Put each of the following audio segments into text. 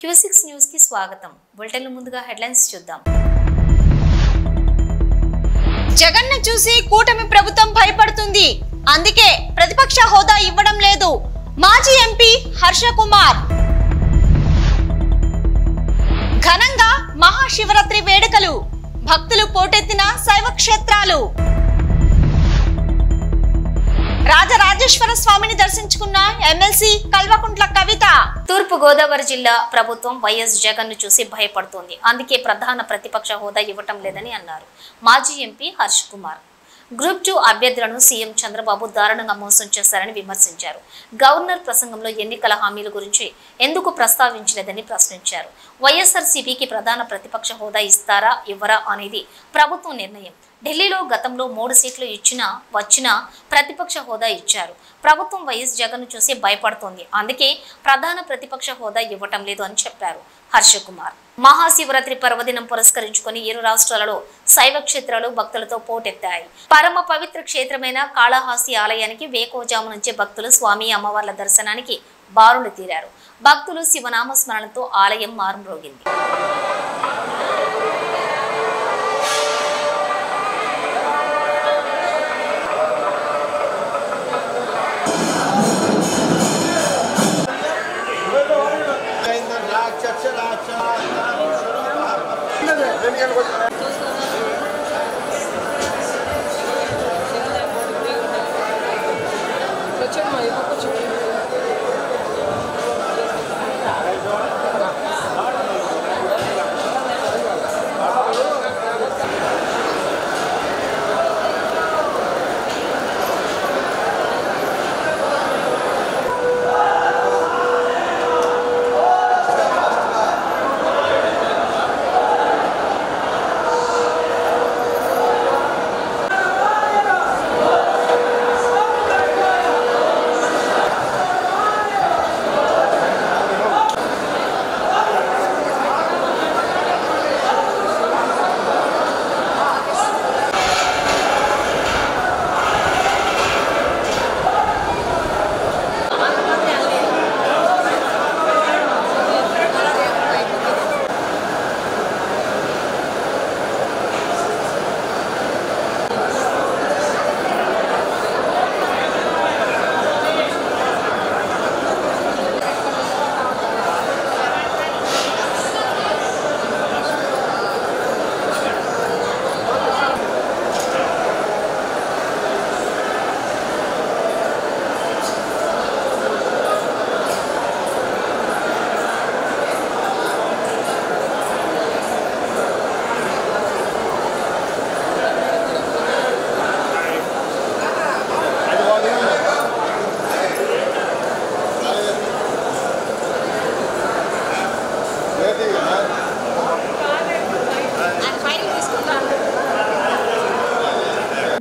Q6 news కి స్వాగతం. Bulletin ముందుగా హెడ్లైన్స్ చూద్దాం. జగన్ను చూసి కూటమి ప్రభుత్వం భయపడుతుంది. అందుకే ప్రతిపక్ష హోదా ఇవ్వడం లేదు. మాజీ ఎంపీ హర్ష కుమార్. ఘనంగా మహాశివరాత్రి వేడుకలు. భక్తులు పోటెత్తిన శైవ క్షేత్రాలు. రాజరాజేశ్వర స్వామిని దర్శించుకున్న ఎమ్మెల్సీ కల్వకుంట్ల కవిత. తూర్పు గోదావరి జిల్లా ప్రభుత్వం వైఎస్ జగన్ ను చూసి భయపడుతోంది. అందుకే ప్రధాన ప్రతిపక్ష హోదా ఇవ్వటం లేదని అన్నారు మాజీ ఎంపీ హర్ష కుమార్. గ్రూప్ 2 అభ్యర్థులను సీఎం చంద్రబాబు దారుణంగా మోసం చేశారని విమర్శించారు. గవర్నర్ ప్రసంగంలో ఎన్నికల హామీల గురించి ఎందుకు ప్రస్తావించలేదని ప్రశ్నించారు. వైఎస్ఆర్సీపీకి ప్రధాన ప్రతిపక్ష హోదా ఇస్తారా ఇవ్వరా అనేది ప్రభుత్వం నిర్ణయం. ఢిల్లీలో గతంలో 3 సీట్లు వచ్చినా ప్రతిపక్ష హోదా ఇచ్చారు. ప్రభుత్వం వైఎస్ జగన్ చూసి భయపడుతోంది. అందుకే ప్రధాన ప్రతిపక్ష హోదా ఇవ్వటం లేదు అని చెప్పారు హర్ష కుమార్. మహాశివరాత్రి పర్వదినం పురస్కరించుకొని 2 రాష్ట్రాలలో శైవ క్షేత్రాలు భక్తులతో పోటెత్తాయి. పరమ పవిత్ర క్షేత్రమైన కాళహస్తి ఆలయానికి వేకోజాము నుంచి భక్తులు స్వామి అమ్మవార్ల దర్శనానికి బారులు తీరారు. భక్తులు శివనామ స్మరణతో ఆలయం మారుమ్రోగింది.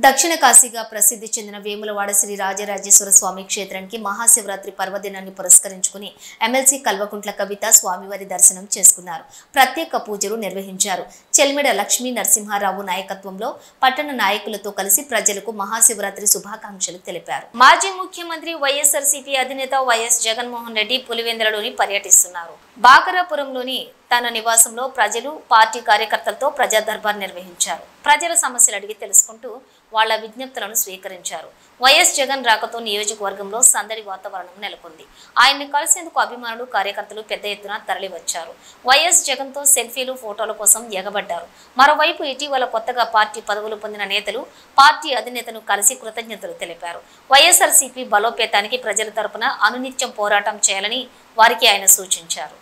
దక్షిణ కాశీగా ప్రసిద్ధి చెందిన వేములవాడ శ్రీ రాజరాజేశ్వర స్వామి క్షేత్రానికి మహాశివరాత్రి పర్వదినాన్ని పురస్కరించుకుని ఎమ్మెల్సీ కల్వకుంట్ల కవిత స్వామివారి దర్శనం చేసుకున్నారు. ప్రత్యేక పూజలు నిర్వహించారు. చెల్మిడ లక్ష్మీ నరసింహారావు నాయకత్వంలో పట్టణ నాయకులతో కలిసి ప్రజలకు మహాశివరాత్రి శుభాకాంక్షలు తెలిపారు. మాజీ ముఖ్యమంత్రి వైఎస్ఆర్సీపీ అధినేత వైఎస్ జగన్మోహన్ రెడ్డి పులివెందులలోని పర్యటిస్తున్నారు. బాకరాపురంలోని తన నివాసంలో ప్రజలు పార్టీ కార్యకర్తలతో ప్రజా దర్బార్ నిర్వహించారు. ప్రజల సమస్యలు అడిగి తెలుసుకుంటూ వాళ్ల విజ్ఞప్తులను స్వీకరించారు. వైఎస్ జగన్ రాకతో నియోజకవర్గంలో సందడి వాతావరణం నెలకొంది. ఆయన్ని కలిసేందుకు అభిమానులు కార్యకర్తలు పెద్ద ఎత్తున తరలివచ్చారు. వైఎస్ జగన్ తో సెల్ఫీలు ఫోటోల కోసం ఎగబడ్డారు. మరోవైపు ఇటీవల కొత్తగా పార్టీ పదవులు పొందిన నేతలు పార్టీ అధినేతను కలిసి కృతజ్ఞతలు తెలిపారు. వైఎస్ఆర్సీపీ బలోపేతానికి ప్రజల తరపున అనునిత్యం పోరాటం చేయాలని వారికి ఆయన సూచించారు.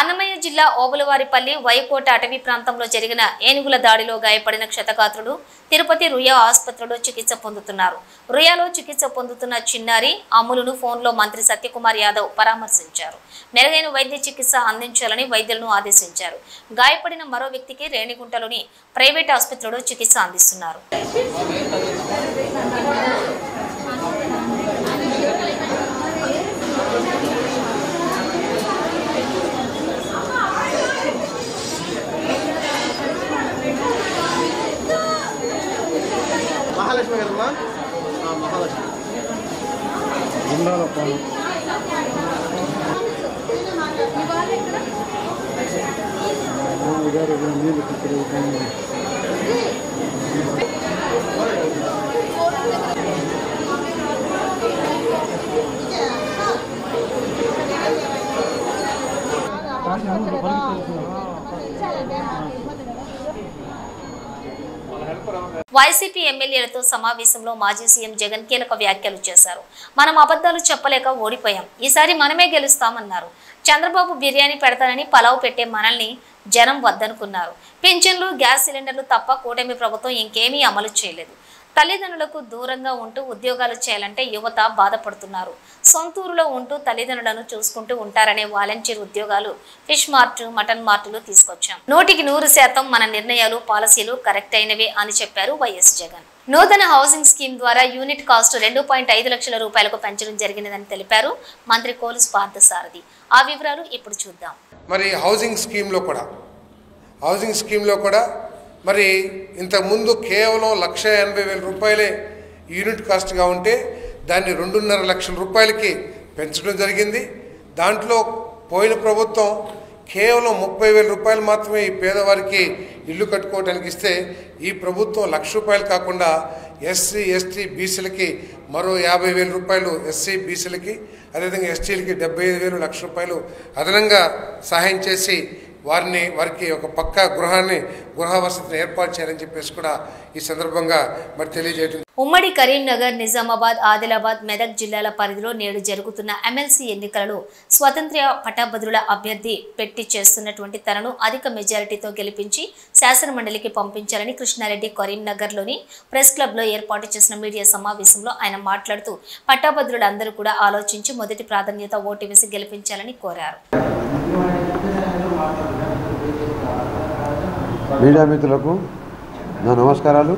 అన్నమయ్య జిల్లా ఓబులవారిపల్లి వైకోట అటవీ ప్రాంతంలో జరిగిన ఏనుగుల దాడిలో గాయపడిన క్షతగాత్రుడు తిరుపతి రుయా ఆసుపత్రిలో చికిత్స పొందుతున్నారు. రుయాలో చికిత్స పొందుతున్న చిన్నారి అమ్ములను ఫోన్లో మంత్రి సత్యకుమార్ యాదవ్ పరామర్శించారు. మెరుగైన వైద్య చికిత్స అందించాలని వైద్యులను ఆదేశించారు. గాయపడిన మరో వ్యక్తికి రేణిగుంటలోని ప్రైవేట్ ఆసుపత్రిలో చికిత్స అందిస్తున్నారు. మహాలక్ష్మి గారమ్మా, మహాలక్ష్మి ఉండాలప్ప. నీళ్ళు వైసీపీ ఎమ్మెల్యేలతో సమావేశంలో మాజీ సీఎం జగన్ కీలక వ్యాఖ్యలు చేశారు. మనం అబద్ధాలు చెప్పలేక ఓడిపోయాం, ఈసారి మనమే గెలుస్తామన్నారు. చంద్రబాబు బిర్యానీ పెడతానని పలావ్ పెట్టే మనల్ని జనం వద్దనుకున్నారు. పింఛన్లు, గ్యాస్ సిలిండర్లు తప్ప కూటమి ప్రభుత్వం ఇంకేమీ అమలు చేయలేదు. తల్లిదండ్రులకు దూరంగా ఉంటూ ఉద్యోగాలు చేయాలంటే యువత బాధపడుతున్నారు. సొంతూరులో ఉంటూ తల్లిదండ్రులను చూసుకుంటూ ఉంటారనే వాలంటీర్ ఉద్యోగాలు, ఫిష్ మార్ట్, మటన్ మార్టులు తీసుకొచ్చాం. 100% మన నిర్ణయాలు, పాలసీలు కరెక్ట్ అయినవే అని చెప్పారు వైఎస్ జగన్. నూతన హౌసింగ్ స్కీమ్ ద్వారా యూనిట్ కాస్ట్ 2.5 లక్షల రూపాయలకు పెంచడం జరిగినదని తెలిపారు మంత్రి కోలుసు పార్థసారథి. ఆ వివరాలు ఇప్పుడు చూద్దాం. మరి హౌసింగ్ స్కీమ్లో కూడా మరి ఇంతకుముందు కేవలం 1,80,000 రూపాయలే యూనిట్ కాస్ట్గా ఉంటే దాన్ని 2.5 లక్షల రూపాయలకి పెంచడం జరిగింది. దాంట్లో పోయిన ప్రభుత్వం కేవలం 30,000 రూపాయలు మాత్రమే ఈ పేదవారికి ఇల్లు కట్టుకోవడానికి ఇస్తే ఈ ప్రభుత్వం 1,00,000 రూపాయలు కాకుండా ఎస్సీ, ఎస్టీ, బీసీలకి మరో 50,000 రూపాయలు, ఎస్సీ, బీసీలకి అదేవిధంగా ఎస్టీలకి 75,000, 1,00,000 రూపాయలు అదనంగా సహాయం చేసి వారికి ఒక పక్కా గృహ వసతిని ఏర్పాటు చేయాలని చెప్పేసి కూడా ఈ సందర్భంగా మరి తెలియజేయడం. ఉమ్మడి కరీంనగర్, నిజామాబాద్, ఆదిలాబాద్, మెదక్ జిల్లాల పరిధిలో నేడు జరుగుతున్న ఎమ్మెల్సీ ఎన్నికలలో స్వతంత్ర పట్టభద్రుల అభ్యర్థి పెట్టి చేస్తున్నటువంటి తనను అధిక మెజారిటీతో గెలిపించి శాసనమండలికి పంపించాలని కృష్ణారెడ్డి కరీంనగర్లోని ప్రెస్ క్లబ్లో ఏర్పాటు చేసిన మీడియా సమావేశంలో ఆయన మాట్లాడుతూ పట్టభద్రులందరూ కూడా ఆలోచించి మొదటి ప్రాధాన్యత ఓటు వేసి గెలిపించాలని కోరారు. మీడియా మిత్రులకు నా నమస్కారాలు.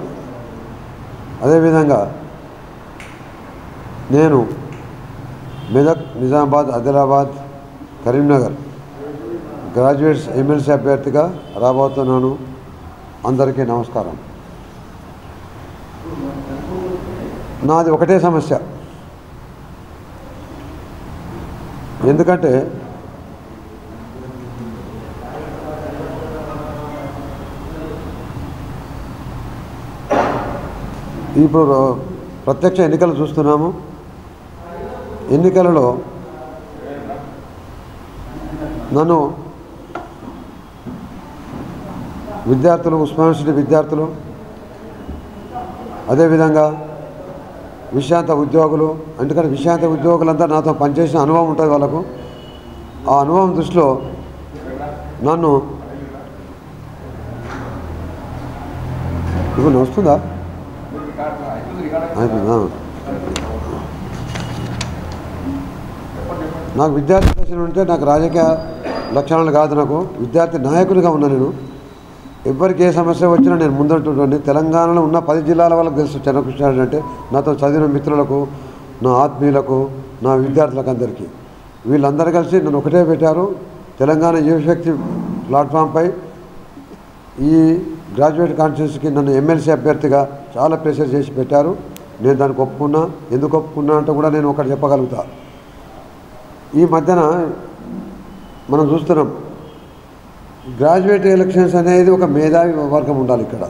అదేవిధంగా నేను మెదక్, నిజామాబాద్, ఆదిలాబాద్, కరీంనగర్ గ్రాడ్యుయేట్స్ ఎమ్మెల్సీ అభ్యర్థిగా రాబోతున్నాను. అందరికీ నమస్కారం. నాది ఒకటే సమస్య. ఎందుకంటే ఇప్పుడు ప్రత్యక్ష ఎన్నికలు చూస్తున్నాము. ఎన్నికలలో నన్ను విద్యార్థులు, ఉస్మానియా యూనివర్సిటీ విద్యార్థులు, అదేవిధంగా విశ్రాంత ఉద్యోగులు, ఎందుకంటే విశ్రాంత ఉద్యోగులంతా నాతో పనిచేసిన అనుభవం ఉంటుంది వాళ్ళకు. ఆ అనుభవం దృష్టిలో నన్ను ఇప్పుడు వస్తుందా నాకు విద్యార్థి దశ ఉంటే నాకు రాజకీయ లక్షణాలు కాదు. నాకు విద్యార్థి నాయకునిగా ఉన్నా. నేను ఎవరికి ఏ సమస్య వచ్చినా నేను ముందుంటుండే. తెలంగాణలో ఉన్న 10 జిల్లాల వాళ్ళకి తెలుసు చంద్రకృష్ణారెడ్డి అంటే. నాతో చదివిన మిత్రులకు, నా ఆత్మీయులకు, నా విద్యార్థులకు అందరికీ వీళ్ళందరూ కలిసి నన్ను ఒకటే పెట్టారు. తెలంగాణ యువశక్తి ప్లాట్ఫామ్పై ఈ గ్రాడ్యుయేట్ కాన్స్టిట్యూన్సీకి నన్ను ఎమ్మెల్సీ అభ్యర్థిగా చాలా ప్రెషర్ చేసి పెట్టారు. నేను దానికి ఒప్పుకున్నా. ఎందుకు ఒప్పుకున్నా అంటే కూడా నేను ఒకటి చెప్పగలుగుతా. ఈ మధ్యన మనం చూస్తున్నాం, గ్రాడ్యుయేట్ ఎలక్షన్స్ అనేది ఒక మేధావి వర్గం ఉండాలి. ఇక్కడ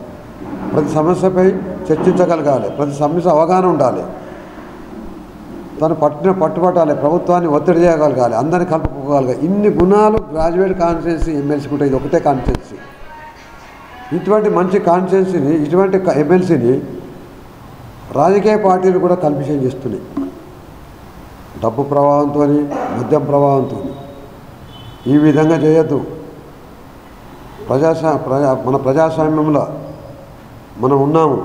ప్రతి సమస్యపై చర్చించగలగాలి, ప్రతి సమస్య అవగాహన ఉండాలి, తను పట్టుబట్టాలి, ప్రభుత్వాన్ని ఒత్తిడి చేయగలగాలి, అందరినీ కలుపుకోగలగాలి. ఇన్ని గుణాలు గ్రాడ్యుయేట్ కాన్స్టిట్యున్సీ ఎమ్మెల్సీకి ఉంటాయి. ఇది ఒకటే కాన్స్టిట్యున్సీ. ఇటువంటి మంచి కాన్స్టిట్యున్సీని, ఇటువంటి ఎమ్మెల్సీని రాజకీయ పార్టీలు కూడా కల్పిషం చేస్తున్నాయి. డబ్బు ప్రభావంతో, మద్యం ప్రభావంతో. ఈ విధంగా చేయొద్దు. మన ప్రజాస్వామ్యంలో మనం ఉన్నాము.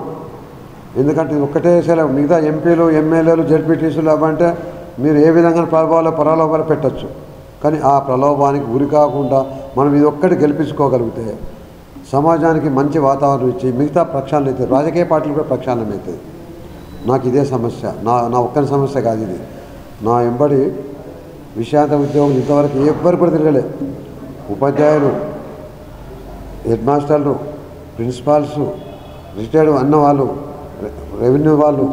ఎందుకంటే ఇది ఒక్కటే సెలవు. మిగతా ఎంపీలు, ఎమ్మెల్యేలు, జడ్పీటీసీలు అవంటే మీరు ఏ విధంగా ప్రలోభాలు పెట్టచ్చు. కానీ ఆ ప్రలోభానికి గురి కాకుండా మనం ఇది ఒక్కటి గెలిపించుకోగలిగితే సమాజానికి మంచి వాతావరణం ఇచ్చి మిగతా ప్రక్షాళన అవుతుంది. రాజకీయ పార్టీలు కూడా ప్రక్షాళన అవుతుంది. నాకు ఇదే సమస్య. నా ఒక్కని సమస్య కాదు ఇది. నా ఎంబడి విశ్రాంత ఉద్యోగులు ఇంతవరకు ఎవ్వరు కూడా తిరగలే. ఉపాధ్యాయులు, హెడ్ మాస్టర్లు, ప్రిన్సిపాల్స్, రిటైర్డ్ అన్న వాళ్ళు, రెవెన్యూ వాళ్ళు,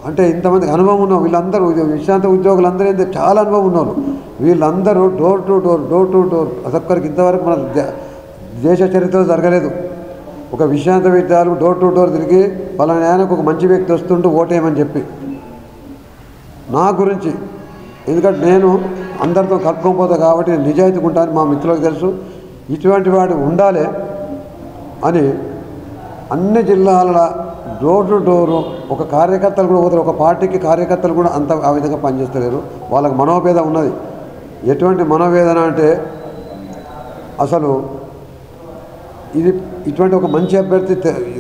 అంటే ఇంతమందికి అనుభవం ఉన్నాం. వీళ్ళందరూ విశ్రాంత ఉద్యోగులందరూ ఏంటంటే చాలా అనుభవం ఉన్నారు. వీళ్ళందరూ డోర్ టు డోర్ అసొక్కరికి ఇంతవరకు మన దేశ చరిత్రలో జరగలేదు. ఒక విశ్రాంత విద్యార్థులు డోర్ టు డోర్ తిరిగి పలానా ఆయనకు ఒక మంచి వ్యక్తి వస్తుంటూ ఓటేయమని చెప్పి నా గురించి. ఎందుకంటే నేను అందరితో కలుపుకోకపోతా కాబట్టి నేను నిజాయితీగా ఉంటాను. మా మిత్రులకు తెలుసు. ఇటువంటి వాడు ఉండాలి అని అన్ని జిల్లాల డోర్ టు డోరు ఒక కార్యకర్తలు కూడా పోతారు. ఒక పార్టీకి కార్యకర్తలు కూడా అంత ఆ విధంగా పనిచేస్తలేరు. వాళ్ళకి మనోవేదన ఉన్నది. ఎటువంటి మనోవేదన అంటే అసలు ఇది ఇటువంటి ఒక మంచి అభ్యర్థి,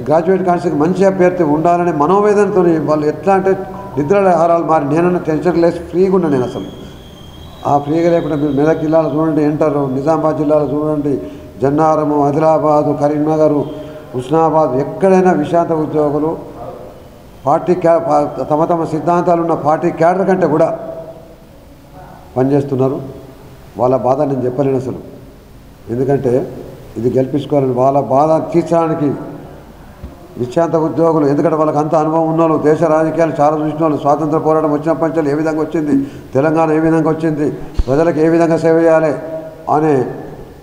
గ్రాడ్యుయేట్ కాన్స్టిట్యూన్సీకి మంచి అభ్యర్థి ఉండాలనే మనోవేదనతో వాళ్ళు ఎట్లా అంటే నిద్రల ఆహారాలు మారి నేనన్నా టెన్షన్ లేసి ఫ్రీగా ఉన్నా. నేను అసలు ఆ ఫ్రీగా లేకుండా మీరు మెదక్ జిల్లాలో చూడండి, ఎంటర్ నిజామాబాద్ జిల్లాలో చూడండి, జన్నారము, ఆదిలాబాదు, కరీంనగర్, హుస్నాబాద్, ఎక్కడైనా విశ్రాంత ఉద్యోగులు పార్టీ తమ సిద్ధాంతాలు ఉన్న పార్టీ క్యాడర్ కంటే కూడా పనిచేస్తున్నారు. వాళ్ళ బాధ నేను చెప్పలేను అసలు. ఎందుకంటే ఇది గెలిపించుకోవాలని వాళ్ళ బాధ తీర్చడానికి విశ్రాంత ఉద్యోగులు, ఎందుకంటే వాళ్ళకి అంత అనుభవం ఉన్నోళ్ళు, దేశ రాజకీయాలు చాలా చూసిన వాళ్ళు, స్వాతంత్ర పోరాటం వచ్చినప్పటి నుంచి ఏ విధంగా వచ్చింది, తెలంగాణ ఏ విధంగా వచ్చింది, ప్రజలకు ఏ విధంగా సేవ చేయాలి అనే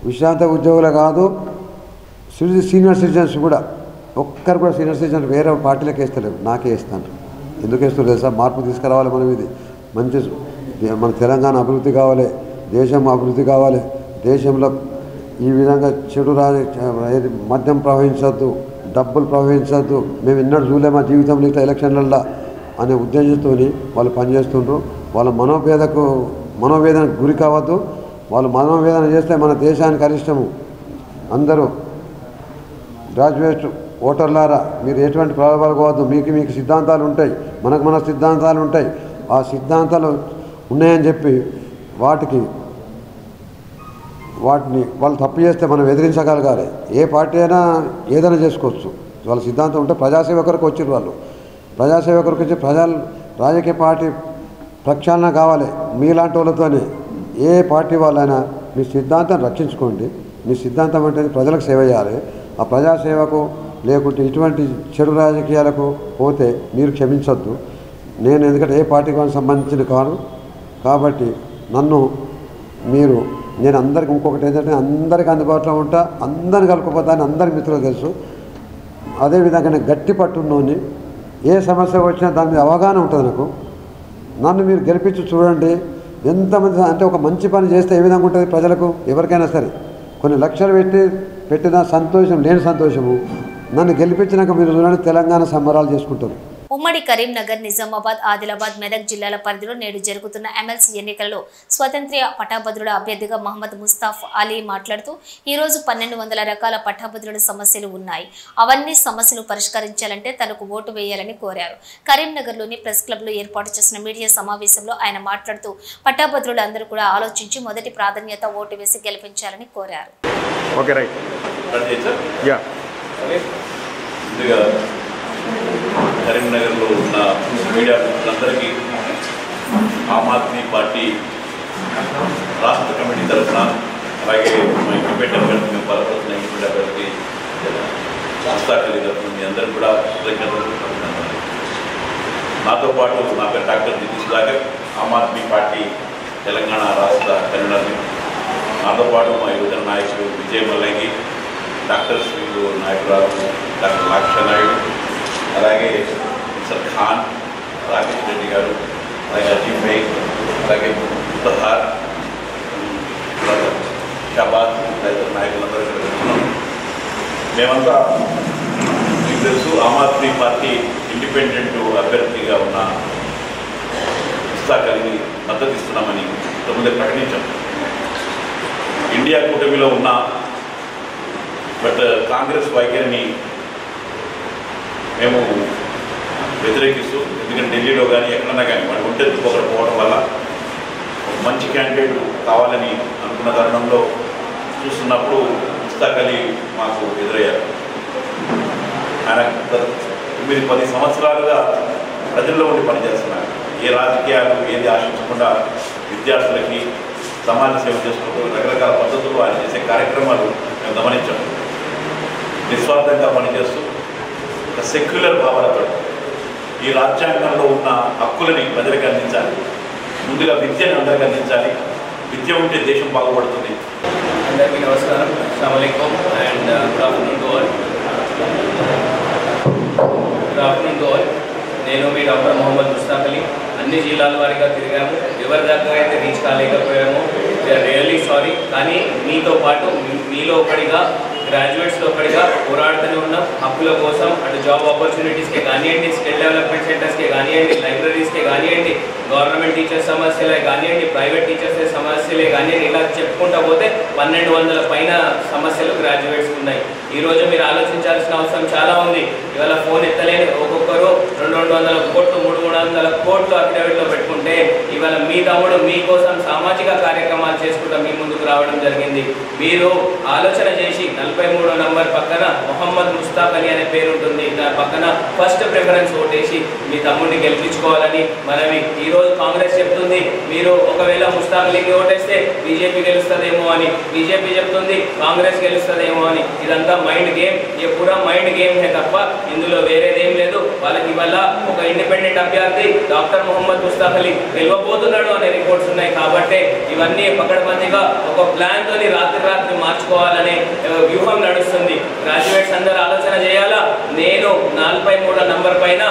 విశ్రాంత ఉద్యోగులే కాదు, సీనియర్ సిటిజన్స్ కూడా. ఒక్కరు కూడా సీనియర్ సిటిజన్స్ వేరే పార్టీలకు వేస్తలేరు, నాకే వేస్తాను. ఎందుకు వేస్తారు తెలుసా? మార్పు తీసుకురావాలి. మనం ఇది మంచి మన తెలంగాణ అభివృద్ధి కావాలి, దేశం అభివృద్ధి కావాలి. దేశంలో ఈ విధంగా చెడు మద్యం ప్రవహించద్దు, డబ్బులు ప్రవహించద్దు, మేము ఎన్నడూ చూడలేము మా జీవితంలో ఇట్లా ఎలక్షన్లల్లో అనే ఉద్దేశంతో వాళ్ళు పనిచేస్తుండ్రు. వాళ్ళ మనోవేదనకు గురి కావద్దు. వాళ్ళు మనోవేదన చేస్తే మన దేశానికి అరిష్టము. అందరూ గ్రాడ్యుయేట్ ఓటర్లారా మీరు ఎటువంటి ప్రభావాలు కావద్దు. మీకు సిద్ధాంతాలు ఉంటాయి, మన సిద్ధాంతాలు ఉంటాయి. ఆ సిద్ధాంతాలు ఉన్నాయని చెప్పి వాటిని వాళ్ళు తప్పు చేస్తే మనం ఎదిరించగలగాలి. ఏ పార్టీ అయినా ఏదైనా చేసుకోవచ్చు. వాళ్ళ సిద్ధాంతం ఉంటే ప్రజాసేవకులకు వచ్చారు. వాళ్ళు ప్రజాసేవకులకు వచ్చి రాజకీయ పార్టీ ప్రక్షాళన కావాలి. మీలాంటి వాళ్ళతోనే ఏ పార్టీ వాళ్ళైనా మీ సిద్ధాంతాన్ని రక్షించుకోండి. మీ సిద్ధాంతం అంటే ప్రజలకు సేవ చేయాలి. ఆ ప్రజాసేవకు లేకుంటే ఇటువంటి చెడు రాజకీయాలకు పోతే మీరు క్షమించొద్దు. నేను ఎందుకంటే ఏ పార్టీకి సంబంధించిన కాదు కాబట్టి నేను అందరికీ ఇంకొకటి ఏంటంటే అందరికీ అందుబాటులో ఉంటా, అందరిని కలుపుకోపోతాను, అందరి మిత్రులు తెలుసు. అదేవిధంగా నేను గట్టి పట్టున్నోని ఏ సమస్య వచ్చినా దాని మీద అవగాహన ఉంటుంది నాకు. నన్ను మీరు గెలిపించి చూడండి. ఎంతమంది అంటే ఒక మంచి పని చేస్తే ఏ విధంగా ఉంటుంది ప్రజలకు ఎవరికైనా సరే. కొన్ని లక్షలు పెట్టిన సంతోషం లేని సంతోషము. నన్ను గెలిపించినాక మీరు చూడండి తెలంగాణ సంబరాలు చేసుకుంటారు. ఉమ్మడి కరీంనగర్, నిజామాబాద్, ఆదిలాబాద్, మెదక్ జిల్లాల పరిధిలో నేడు జరుగుతున్న ఎమ్మెల్సీ ఎన్నికలలో స్వతంత్ర పట్టాభద్రుల అభ్యర్థిగా మహమ్మద్ ముస్తాఫ్ అలీ మాట్లాడుతూ ఈరోజు 1200 రకాల పట్టాభద్రుల సమస్యలు ఉన్నాయి. అవన్నీ సమస్యలు పరిష్కరించాలంటే తనకు ఓటు వేయాలని కోరారు. కరీంనగర్లోని ప్రెస్ క్లబ్లో ఏర్పాటు చేసిన మీడియా సమావేశంలో ఆయన మాట్లాడుతూ పట్టాభద్రులు అందరూ కూడా ఆలోచించి మొదటి ప్రాధాన్యత ఓటు వేసి గెలిపించాలని కోరారు. కరీంనగర్లో ఉన్న మీడియా మిత్రులందరికీ ఆమ్ ఆద్మీ పార్టీ రాష్ట్ర కమిటీ తరఫున అలాగే మా ఇండిపెండెంట్ అభ్యర్థి మేము బలపడుతున్న ఇండిపెండెంట్ అభ్యర్థి ముస్తాకలి గారు మీ అందరూ కూడా కృతజ్ఞతలు. నాతో పాటు నా పేరు డాక్టర్ దితి సుధాకర్, ఆమ్ ఆద్మీ పార్టీ తెలంగాణ రాష్ట్ర కన్వీనర్ని. నాతో పాటు మా యువజన నాయకుడు విజయ్ మల్లంగి, డాక్టర్ శ్రీ నాయకురాలు డాక్టర్ లాక్ష నాయుడు, అలాగే మిస్టర్ ఖాన్, రాకేష్ రెడ్డి గారు, అలాగే అజీం బేగ్, అలాగే ముతహార్, షబాద్ తదితర నాయకులందరూ ఇక్కడ వెళ్తున్నాం. మేమంతా మీకు తెలుసు ఆమ్ ఆద్మీ పార్టీ ఇండిపెండెంట్ అభ్యర్థిగా ఉన్న ముస్తాకలిని మద్దతు ఇస్తున్నామని ముందే ప్రకటించాం. ఇండియా కూటమిలో ఉన్న బట్ కాంగ్రెస్ వైఖరిని మేము వ్యతిరేకిస్తూ, ఎందుకంటే ఢిల్లీలో కానీ ఎక్కడన్నా కానీ వాడు ఉంటే ఒకటి పోవడం వల్ల ఒక మంచి క్యాండిడేట్ కావాలని అనుకున్న తరుణంలో చూస్తున్నప్పుడు ముస్తాకలి మాకు ఎదురయ్యారు. ఆయన 9-10 సంవత్సరాలుగా ప్రజల్లో ఉండి పనిచేస్తున్నారు. ఏ రాజకీయాలు ఏది ఆశించకుండా విద్యార్థులకి సమాజ సేవ చేసుకుంటూ రకరకాల పద్ధతులు ఆయన చేసే కార్యక్రమాలు మేము గమనించాం. నిస్వార్థంగా పనిచేస్తూ ఒక సెక్యులర్ భావనతో ఈ రాజ్యాంగంలో ఉన్న హక్కులని ప్రజలకు అందించాలి. ముందుగా విద్యను అందరికీ అందించాలి. విద్య ఉంటే దేశం బాగుపడుతుంది. అందరికీ నమస్కారం, అస్సలాము అలైకుం and good afternoon to all. నేను మీ డాక్టర్ మొహమ్మద్ ముస్తాకలి. అన్ని జిల్లాల వారిగా తిరిగాము. ఎవరి దగ్గర అయితే రీచ్ కాలేకపోయామో వీఆర్ రియల్లీ సారీ. కానీ మీతో పాటు మీలో ఒకటిగా, గ్రాడ్యుయేట్స్లో ఒకటిగా పోరాడుతూనే ఉన్నాం హక్కుల కోసం. అటు జాబ్ ఆపర్చునిటీస్కే కానివ్వండి, స్కిల్ డెవలప్మెంట్ సెంటర్స్కే కానివ్వండి, లైబ్రరీస్కే కానివ్వండి, గవర్నమెంట్ టీచర్స్ సమస్యలే కానివ్వండి, ప్రైవేట్ టీచర్స్ సమస్యలే కానివ్వండి, ఇలా చెప్పుకుంటా పోతే 1200 పైన సమస్యలు గ్రాడ్యుయేట్స్కి ఉన్నాయి. ఈరోజు మీరు ఆలోచించాల్సిన అవసరం చాలా ఉంది. ఇవాళ ఫోన్ ఎత్తలేని ఒక్కొక్కరు 200 కోట్లు 300 కోట్లు అఫిడవిట్లో పెట్టుకుంటే, ఇవాళ మీ తమ్ముడు మీకోసం సామాజిక కార్యక్రమాలు చేసుకుంటూ మీ ముందుకు రావడం జరిగింది. మీరు ఆలోచన చేసి 43వ నంబర్ పక్కన మొహమ్మద్ ముస్తాకలి అనే పేరు ఉంటుంది, దాని పక్కన ఫస్ట్ ప్రిఫరెన్స్ ఓటేసి మీ తమ్ముడిని గెలిపించుకోవాలని మనవి. ఈరోజు కాంగ్రెస్ చెప్తుంది మీరు ఒకవేళ ముస్తాకలికి ఓటేస్తే బీజేపీ గెలుస్తుందేమో అని, బీజేపీ చెప్తుంది కాంగ్రెస్ గెలుస్తుందేమో అని. ఇదంతా మైండ్ గేమ్, ఏ పూరా మైండ్ గేమ్ హే తప్ప ఇందులో వేరేదేం లేదు. వాళ్ళకి వల్ల ఒక ఇండిపెండెంట్ అభ్యర్థి డాక్టర్ మొహమ్మద్ ముస్తాకలి గెలవబోతున్నాడు అనే రిపోర్ట్స్ ఉన్నాయి. కాబట్టి ఇవన్నీ పకడ్బందీగా ఒక ప్లాన్ తోని రాత్రి మార్చుకోవాలనే వ్యూహం నడుస్తుంది. గ్రాడ్యుయేట్స్ అందరూ ఆలోచన చేయాలా. నేను 43వ నంబర్ పైన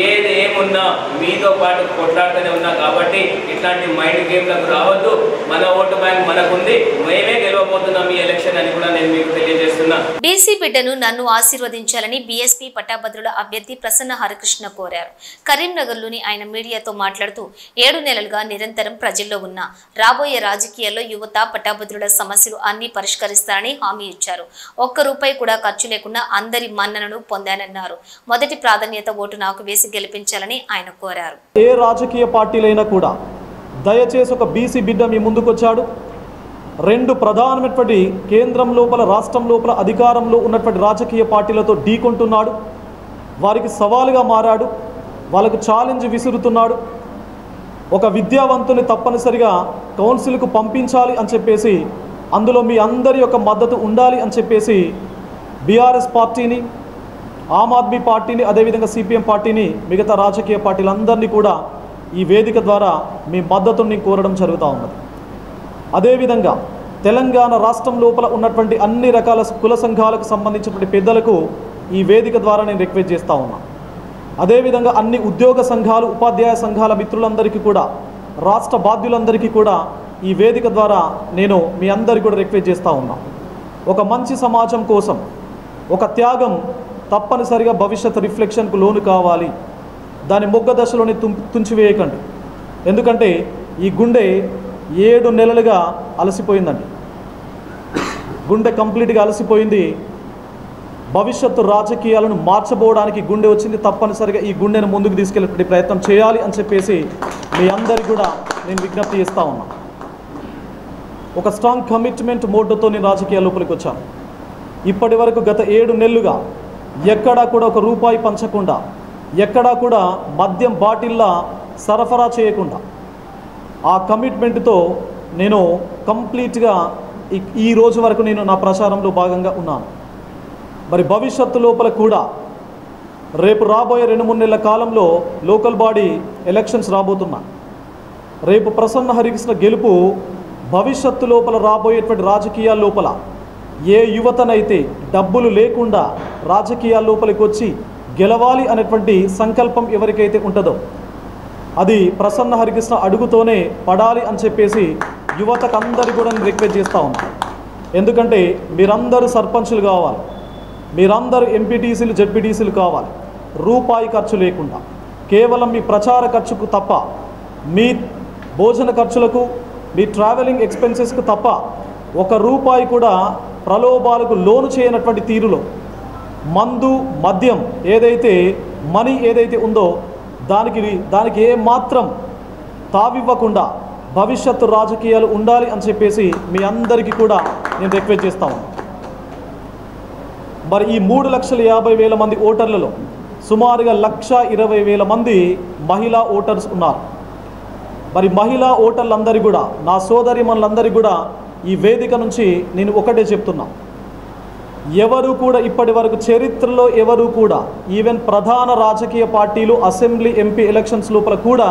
ఏది ఏమున్నా మీతో పాటు కొట్లాడుతూనే ఉన్నా. కాబట్టి ఇట్లాంటి మైండ్ గేమ్లకు రావద్దు. మన ఓటు బ్యాంక్ మనకుంది, మేమే గెలవబోతున్నాం ఈ ఎలక్షన్ అని కూడా నేను మీకు తెలియజేస్తున్నా. బీసీ బిడ్డను నన్ను ఆశీర్వదించాలని బీఎస్పీ పట్టాభద్రుల అభ్యర్థి ప్రసన్న హరికృష్ణ కోరారు. కరీంనగర్లోని ఆయన మీడియాతో మాట్లాడుతూ 7 నెలలుగా నిరంతరం ప్రజల్లో ఉన్న రాబోయే రాజకీయాల్లో యువత పట్టాభద్రుల సమస్యలు అన్ని పరిష్కరిస్తారని హామీ ఇచ్చారు. ₹1 కూడా ఖర్చు లేకుండా అందరి మన్ననను పొందానన్నారు. మొదటి ప్రాధాన్యత ఓటు నాకు వేసి గెలిపించాలని ఆయన కోరారు. ఏ రాజకీయ పార్టీలైనా కూడా దయచేసి ఒక బీసీ బిడ్డ మీ ముందుకొచ్చాడు. 2 ప్రధానమైనటువంటి కేంద్రం లోపల, రాష్ట్రం లోపల అధికారంలో ఉన్నటువంటి రాజకీయ పార్టీలతో ఢీకొంటున్నాడు. వారికి సవాలుగా మారాడు, వాళ్ళకు ఛాలెంజ్ విసురుతున్నాడు. ఒక విద్యావంతుని తప్పనిసరిగా కౌన్సిల్కు పంపించాలి అని చెప్పేసి, అందులో మీ అందరి యొక్క మద్దతు ఉండాలి అని చెప్పేసి బీఆర్ఎస్ పార్టీని, ఆమ్ ఆద్మీ పార్టీని, అదేవిధంగా సిపిఎం పార్టీని, మిగతా రాజకీయ పార్టీలందరినీ కూడా ఈ వేదిక ద్వారా మీ మద్దతుని కోరడం జరుగుతూ ఉన్నది. అదేవిధంగా తెలంగాణ రాష్ట్రం లోపల ఉన్నటువంటి అన్ని రకాల కుల సంఘాలకు సంబంధించినటువంటి పెద్దలకు ఈ వేదిక ద్వారా నేను రిక్వెస్ట్ చేస్తూ ఉన్నా. అదేవిధంగా అన్ని ఉద్యోగ సంఘాలు, ఉపాధ్యాయ సంఘాల మిత్రులందరికీ కూడా, రాష్ట్ర బాధ్యులందరికీ కూడా ఈ వేదిక ద్వారా నేను మీ అందరికీ కూడా రిక్వెస్ట్ చేస్తూ ఉన్నా. ఒక మంచి సమాజం కోసం ఒక త్యాగం తప్పనిసరిగా భవిష్యత్ రిఫ్లెక్షన్కు లోను కావాలి. దాని మొగ్గ దశలోనే తుంచివేయకండి. ఎందుకంటే ఈ గుండె 7 నెలలుగా అలసిపోయిందండి. గుండె కంప్లీట్గా అలసిపోయింది. భవిష్యత్తు రాజకీయాలను మార్చబోవడానికి గుండె వచ్చింది. తప్పనిసరిగా ఈ గుండెను ముందుకు తీసుకెళ్ళే ప్రయత్నం చేయాలి అని చెప్పేసి మీ అందరికీ కూడా నేను విజ్ఞప్తి చేస్తూ ఉన్నా. ఒక స్ట్రాంగ్ కమిట్మెంట్ మోడ్తో నేను రాజకీయాల లోపలికి వచ్చాను. ఇప్పటి వరకు గత 7 నెలలుగా ఎక్కడా కూడా ₹1 పంచకుండా, ఎక్కడా కూడా మద్యం బాటిల్లా సరఫరా చేయకుండా, ఆ కమిట్మెంట్తో నేను కంప్లీట్గా ఈ రోజు వరకు నేను నా ప్రచారంలో భాగంగా ఉన్నాను. మరి భవిష్యత్తు లోపల కూడా రేపు రాబోయే 2-3 నెలల కాలంలో లోకల్ బాడీ ఎలక్షన్స్ రాబోతున్నాయి. రేపు ప్రసన్న హరికృష్ణ గెలుపు భవిష్యత్తు లోపల రాబోయేటువంటి రాజకీయాల లోపల ఏ యువతనైతే డబ్బులు లేకుండా రాజకీయాల లోపలికి వచ్చి గెలవాలి అనేటువంటి సంకల్పం ఎవరికైతే ఉంటుందో అది ప్రసన్న హరికృష్ణ అడుగుతోనే పడాలి అని చెప్పేసి యువతకందరి కూడా నేను రిక్వెస్ట్ చేస్తూ ఉన్నాను. ఎందుకంటే మీరందరూ సర్పంచులు కావాలి, మీరందరూ ఎంపీటీసీలు జెడ్పీటీసీలు కావాలి. రూపాయి ఖర్చు లేకుండా కేవలం మీ ప్రచార ఖర్చుకు తప్ప, మీ భోజన ఖర్చులకు, మీ ట్రావెలింగ్ ఎక్స్పెన్సెస్కు తప్ప 1 రూపాయి కూడా ప్రలోభాలకు లోను చేయనటువంటి తీరులో మందు మద్యం ఏదైతే మనీ ఏదైతే ఉందో దానికి ఏ మాత్రం తావివ్వకుండా భవిష్యత్తు రాజకీయాలు ఉండాలి అని చెప్పేసి మీ అందరికీ కూడా నేను రిక్వెస్ట్ చేస్తాను. మరి ఈ 3,50,000 మంది ఓటర్లలో సుమారుగా 1,20,000 మంది మహిళా ఓటర్స్ ఉన్నారు. మరి మహిళా ఓటర్లందరూ కూడా, నా సోదరిమణులందరికీ కూడా ఈ వేదిక నుంచి నేను ఒకటే చెప్తున్నా, ఎవరు కూడా ఇప్పటి వరకు చరిత్రలో ఎవరు కూడా ఈవెన్ ప్రధాన రాజకీయ పార్టీలు అసెంబ్లీ ఎంపీ ఎలక్షన్స్ లోపల కూడా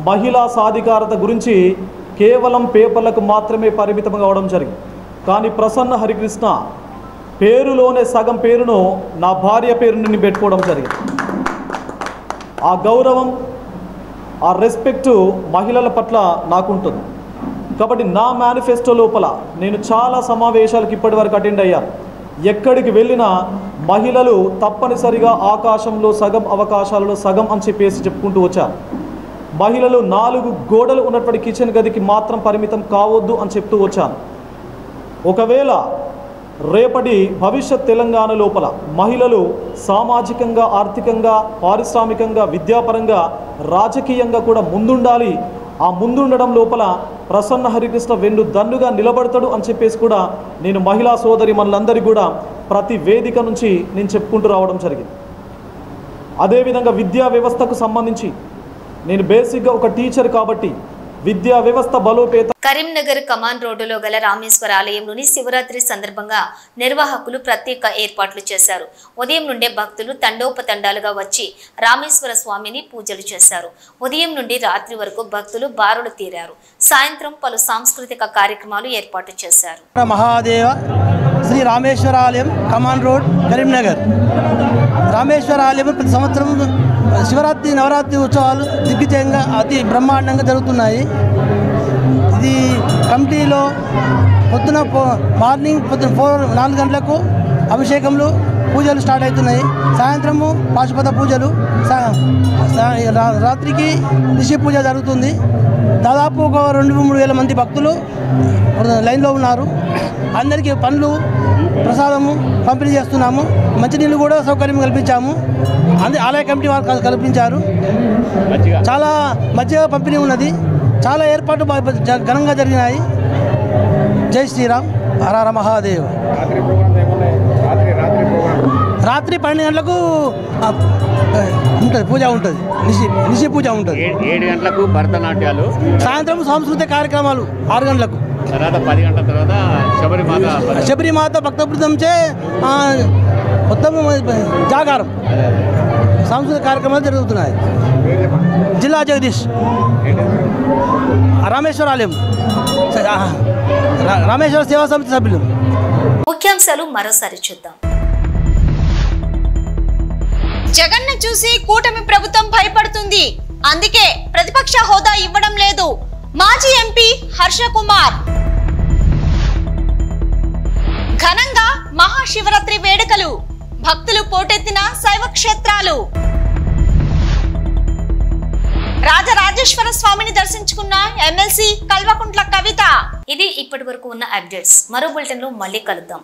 మహిళా సాధికారత గురించి కేవలం పేపర్లకు మాత్రమే పరిమితం కావడం జరిగింది. కానీ ప్రసన్న హరికృష్ణ పేరులోనే సగం పేరును నా భార్య పేరు నుండి పెట్టుకోవడం జరిగింది. ఆ గౌరవం, ఆ రెస్పెక్టు మహిళల పట్ల నాకుంటుంది. కాబట్టి నా మేనిఫెస్టో లోపల నేను చాలా సమావేశాలకు ఇప్పటి వరకు అటెండ్ అయ్యాను. ఎక్కడికి వెళ్ళినా మహిళలు తప్పనిసరిగా ఆకాశంలో సగం, అవకాశాలలో సగం అని చెప్పేసి చెప్పుకుంటూ వచ్చారు. మహిళలు 4 గోడలు ఉన్నటువంటి కిచెన్ గదికి మాత్రం పరిమితం కావద్దు అని చెప్తూ వచ్చాను. ఒకవేళ రేపటి భవిష్యత్ తెలంగాణ లోపల మహిళలు సామాజికంగా, ఆర్థికంగా, పారిశ్రామికంగా, విద్యాపరంగా, రాజకీయంగా కూడా ముందుండాలి. ఆ ముందుండడం లోపల ప్రసన్న హరికృష్ణ వెన్నుదన్నుగా నిలబడతాడు అని చెప్పేసి కూడా నేను మహిళా సోదరి మనలందరికీ కూడా ప్రతి వేదిక నుంచి నేను చెప్పుకుంటూ రావడం జరిగింది. అదేవిధంగా విద్యా వ్యవస్థకు సంబంధించి నేను బేసిక్గా ఒక టీచర్ కాబట్టి విద్యా వ్యవస్థ బలోపేత. కరీంనగర్ కమాన్ రోడ్డులో గల రామేశ్వర ఆలయంలోని శివరాత్రి సందర్భంగా నిర్వాహకులు ప్రత్యేక ఏర్పాట్లు చేశారు. ఉదయం నుండే భక్తులు తండోపతండాలుగా వచ్చి రామేశ్వర స్వామిని పూజలు చేశారు. ఉదయం నుండి రాత్రి వరకు భక్తులు బారులు తీరారు. సాయంత్రం పలు సాంస్కృతిక కార్యక్రమాలు ఏర్పాటు చేశారు. మహాదేవ శ్రీ రామేశ్వర ఆలయం కమాన్ రోడ్ కరీంనగర్. రామేశ్వర ఆలయం ప్రతి సంవత్సరం శివరాత్రి నవరాత్రి ఉత్సవాలు దిగ్విజయంగా అతి బ్రహ్మాండంగా జరుగుతున్నాయి. ఇది కమిటీలో పొద్దున మార్నింగ్ 4 గంటలకు అభిషేకములు పూజలు స్టార్ట్ అవుతున్నాయి. సాయంత్రము పాశుపత పూజలు, రాత్రికి రిషి పూజ జరుగుతుంది. దాదాపు ఒక 2-3 వేల మంది భక్తులు లైన్లో ఉన్నారు. అందరికీ పండ్లు ప్రసాదము పంపిణీ చేస్తున్నాము. మంచినీళ్ళు కూడా సౌకర్యం కల్పించాము. ఆలయ కమిటీ వారు కల్పించారు. చాలా మధ్య పంపిణీ ఉన్నది. చాలా ఏర్పాట్లు ఘనంగా జరిగినాయి. జై శ్రీరామ్, హర మహాదేవ్. రాత్రి 12 గంటలకు ఉంటుంది, పూజ ఉంటుంది, నిశి పూజ ఉంటుంది. 7 గంటలకు భరతనాట్యాలు, సాయంత్రం సాంస్కృతిక కార్యక్రమాలు 6 గంటలకు. తర్వాత 10 గంటల తర్వాత శబరిమాత భక్త బృందంచే మొత్తం జాగారం సాంస్కృతిక కార్యక్రమాలు జరుగుతున్నాయి. జిల్లా జగదీష్, రామేశ్వర ఆలయం, రామేశ్వర సేవా సమితి సభ్యులు. ముఖ్యాంశాలు మరోసారి చూద్దాం. జగన్ను చూసి కూటమి ప్రభుత్వం భయపడుతుంది. అందుకే ప్రతిపక్ష హోదా ఇవ్వడం లేదు. మాజీ ఎంపీ హర్ష కుమార్. ఘనంగా మహాశివరాత్రి వేడుకలు, భక్తులు పోటెత్తిన శైవ క్షేత్రాలు. రాజరాజేశ్వర స్వామిని దర్శించుకున్న ఎమ్మెల్సీ కల్వకుంట్ల కవిత. ఇది ఇప్పటి వరకు ఉన్న అప్డేట్స్. మరో బులెటిన్ లో మళ్ళీ కలుద్దాం.